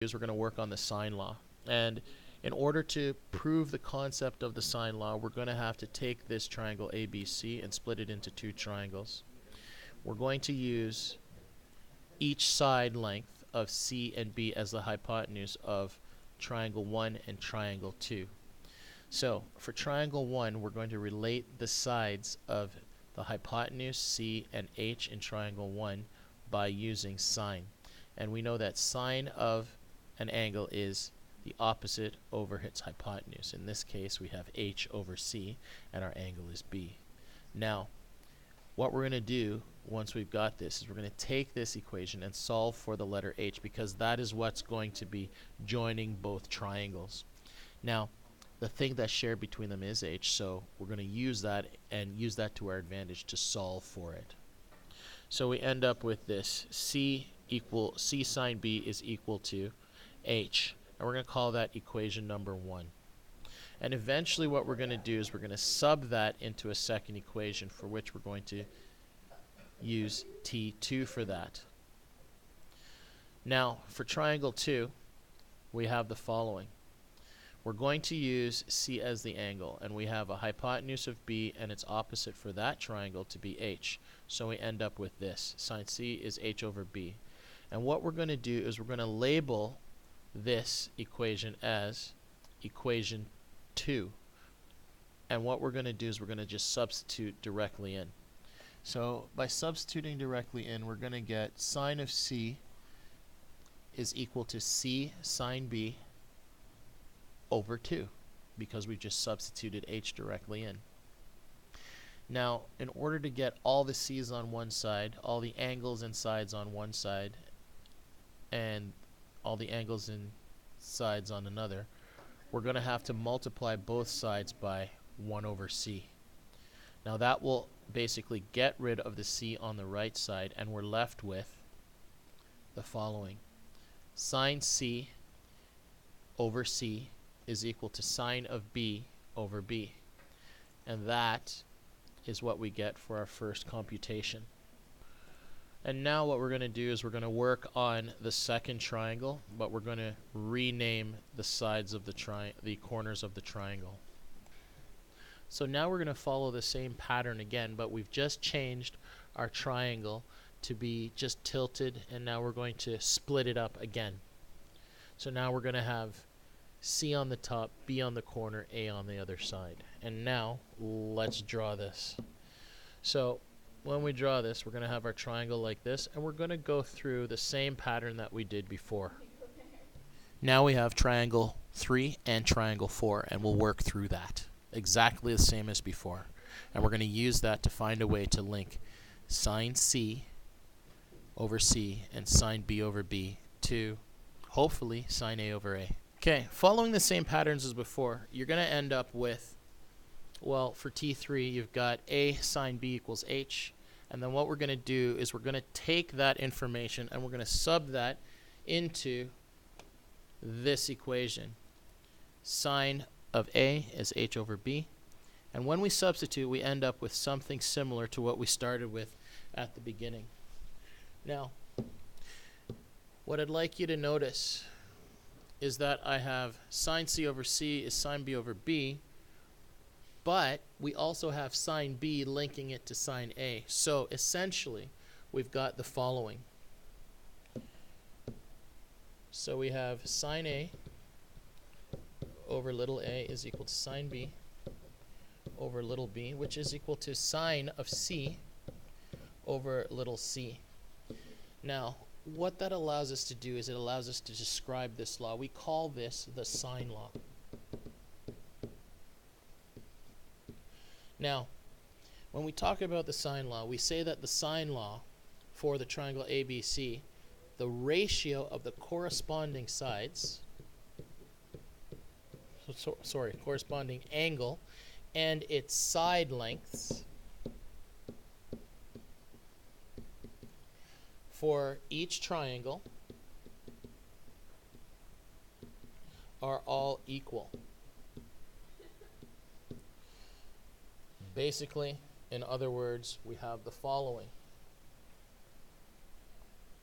is we're going to work on the sine law. And in order to prove the concept of the sine law, we're going to have to take this triangle ABC and split it into two triangles. We're going to use each side length of C and B as the hypotenuse of triangle 1 and triangle 2. So for triangle 1, we're going to relate the sides of the hypotenuse C and H in triangle 1 by using sine. And we know that sine of an angle is the opposite over its hypotenuse. In this case, we have H over C, and our angle is B. Now, what we're going to do once we've got this is we're going to take this equation and solve for the letter H, because that is what's going to be joining both triangles. Now, the thing that's shared between them is H, so we're going to use that and use that to our advantage to solve for it. So we end up with this: C sine B is equal to H, and we're going to call that equation number 1. And eventually what we're going to do is we're going to sub that into a second equation, for which we're going to use T2 for that. Now for triangle 2, we have the following. We're going to use C as the angle, and we have a hypotenuse of B and its opposite for that triangle to be H. So we end up with this: sine C is H over B. And what we're going to do is we're going to label this equation as equation 2. And what we're going to do is we're going to just substitute directly in. So by substituting directly in, we're going to get sine of C is equal to C sine B over 2, because we've just substituted H directly in. Now, in order to get all the C's on one side, all the angles and sides on one side, and all the angles and sides on another, we're going to have to multiply both sides by 1 over C. Now that will basically get rid of the C on the right side, and we're left with the following: sine C over C is equal to sine of B over B. And that is what we get for our first computation. And now what we're going to do is we're going to work on the second triangle, but we're going to rename the sides of the corners of the triangle. So now we're going to follow the same pattern again, but we've just changed our triangle to be just tilted, and now we're going to split it up again. So now we're going to have C on the top, B on the corner, A on the other side. And now let's draw this. So when we draw this, we're going to have our triangle like this, and we're going to go through the same pattern that we did before. Now we have triangle 3 and triangle 4, and we'll work through that exactly the same as before. And we're going to use that to find a way to link sine C over C and sine B over B to, hopefully, sine A over A. Okay, following the same patterns as before, you're going to end up with, well, for T3, you've got A sine B equals H. And then what we're going to do is we're going to take that information and we're going to sub that into this equation. Sine of A is H over B. And when we substitute, we end up with something similar to what we started with at the beginning. Now, what I'd like you to notice is that I have sine C over C is sine B over B, but we also have sine B linking it to sine A. So essentially, we've got the following. So we have sine A over little a is equal to sine B over little b, which is equal to sine of C over little c. Now, what that allows us to do is it allows us to describe this law. We call this the sine law. Now, when we talk about the sine law, we say that the sine law for the triangle ABC, the ratio of the corresponding sides, corresponding angle, and its side lengths for each triangle are all equal. Basically, in other words, we have the following.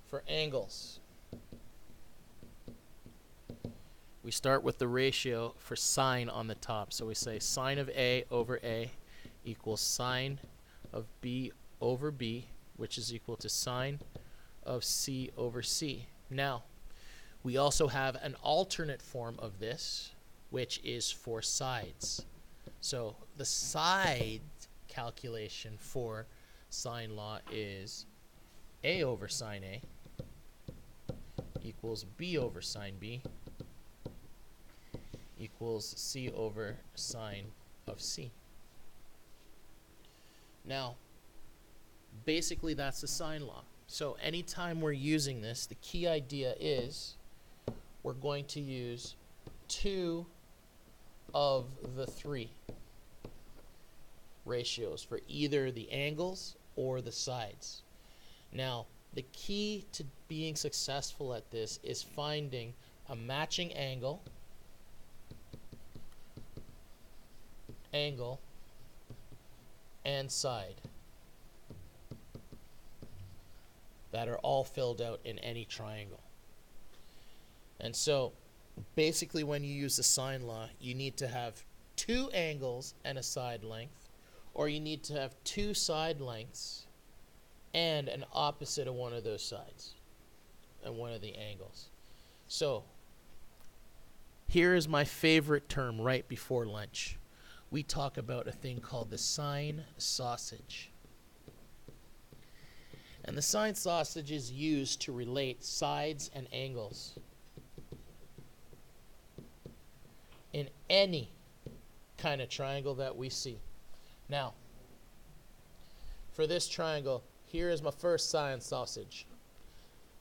For angles, we start with the ratio for sine on the top. So we say sine of A over A equals sine of B over B, which is equal to sine of C over C. Now, we also have an alternate form of this, which is for sides. So the side calculation for sine law is A over sine A equals B over sine B equals C over sine of C. Now, basically that's the sine law. So anytime we're using this, the key idea is we're going to use two of the three ratios for either the angles or the sides. Now, the key to being successful at this is finding a matching angle, and side that are all filled out in any triangle. And so basically when you use the sine law, you need to have two angles and a side length, or you need to have two side lengths and an opposite of one of those sides and one of the angles. So here is my favorite term right before lunch. We talk about a thing called the sine sausage. And the sine sausage is used to relate sides and angles in any kind of triangle that we see. Now, for this triangle, here is my first sine sausage.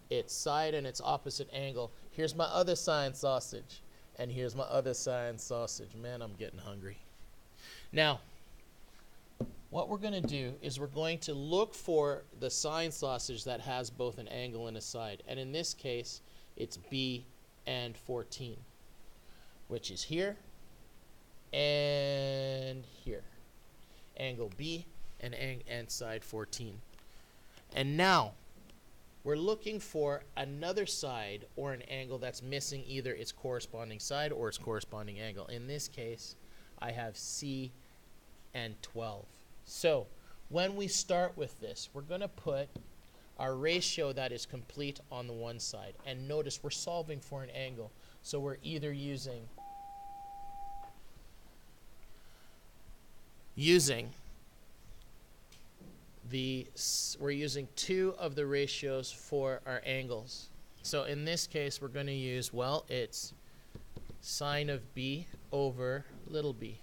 Its side and its opposite angle. Here's my other sine sausage. And here's my other sine sausage. Man, I'm getting hungry. Now, what we're going to do is we're going to look for the sine sausage that has both an angle and a side. And in this case, it's B and 14, which is here and here. Angle B and side 14. And now, we're looking for another side or an angle that's missing either its corresponding side or its corresponding angle. In this case, I have C and 12. So when we start with this, we're going to put our ratio that is complete on the one side. And notice we're solving for an angle. So we're either using we're using two of the ratios for our angles. So in this case, we're going to use, well, it's sine of B over little b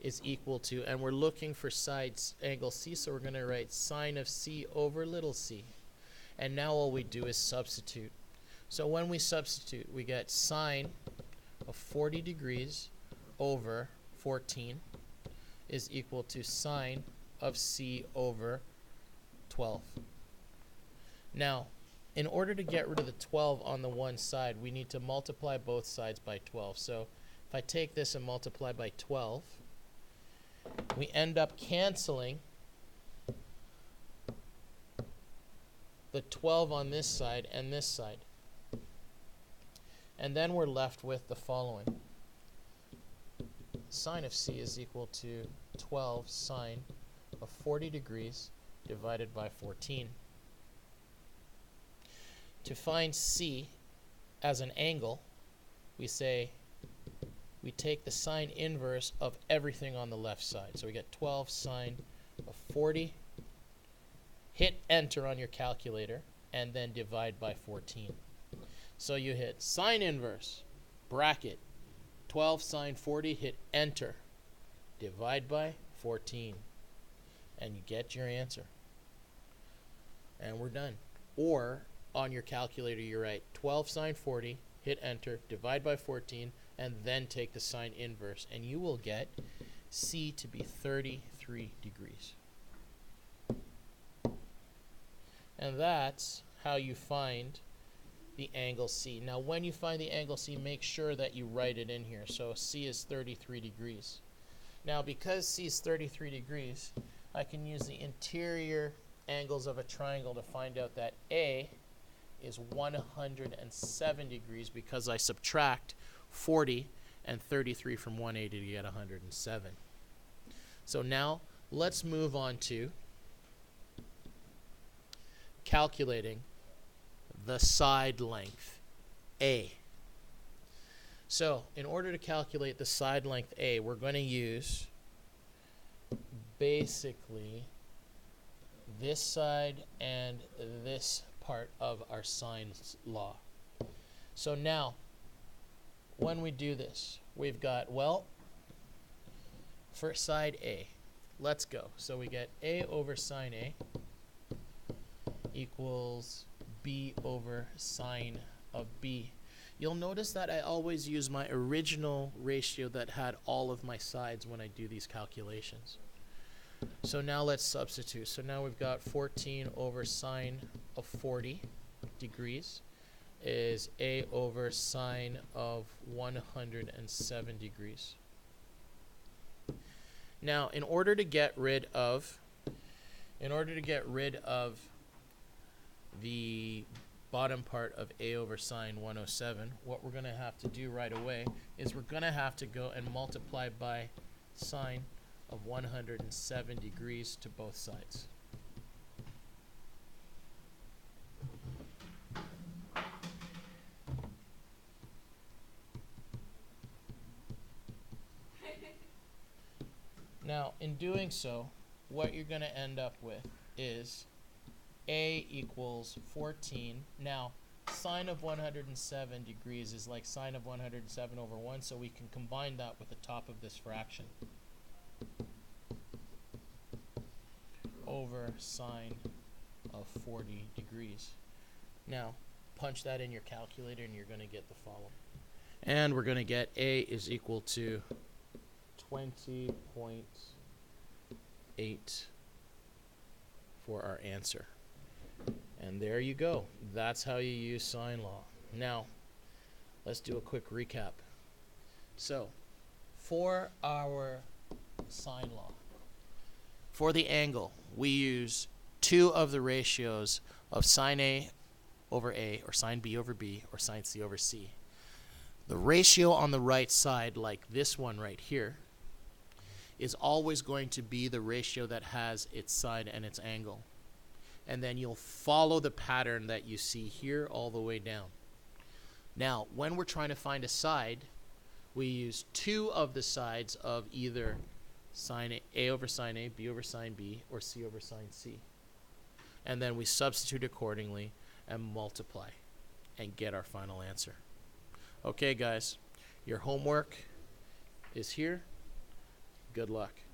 is equal to, and we're looking for side angle C, so we're going to write sine of C over little c. And now all we do is substitute. So when we substitute, we get sine of 40 degrees over 14 is equal to sine of C over 12. Now, in order to get rid of the 12 on the one side, we need to multiply both sides by 12. So if I take this and multiply by 12, we end up canceling the 12 on this side and this side. And then we're left with the following. Sine of C is equal to 12 sine of 40 degrees divided by 14. To find C as an angle, we take the sine inverse of everything on the left side. So we get 12 sine of 40. Hit enter on your calculator and then divide by 14. So you hit sine inverse, bracket, 12 sine 40, hit enter, divide by 14, and you get your answer. And we're done. Or on your calculator you write 12 sine 40, hit enter, divide by 14, and then take the sine inverse, and you will get C to be 33 degrees. And that's how you find the angle C. Now when you find the angle C, make sure that you write it in here. So C is 33 degrees. Now because C is 33 degrees, I can use the interior angles of a triangle to find out that A is 107 degrees because I subtract 40, and 33 from 180 to get 107. So now let's move on to calculating the side length A. So in order to calculate the side length A, we're going to use basically this side and this part of our sine law. So now when we do this, we've got, well, for side A, let's go. So we get A over sine A equals B over sine of B. You'll notice that I always use my original ratio that had all of my sides when I do these calculations. So now let's substitute. So now we've got 14 over sine of 40 degrees is A over sine of 107 degrees. Now, in order to get rid of the bottom part of A over sine 107, what we're going to have to do right away is we're going to have to go and multiply by sine of 107 degrees to both sides. Now, in doing so, what you're going to end up with is A equals 14. Now, sine of 107 degrees is like sine of 107 over 1, so we can combine that with the top of this fraction over sine of 40 degrees. Now, punch that in your calculator and you're going to get the following. And we're going to get A is equal to 20.8 for our answer. And there you go. That's how you use sine law. Now, let's do a quick recap. So, for our sine law, for the angle, we use two of the ratios of sine A over A, or sine B over B, or sine C over C. The ratio on the right side, like this one right here, is always going to be the ratio that has its side and its angle. And then you'll follow the pattern that you see here all the way down. Now, when we're trying to find a side, we use two of the sides of either sine A over sine A, B over sine B, or C over sine C. And then we substitute accordingly and multiply and get our final answer. Okay, guys, your homework is here. Good luck.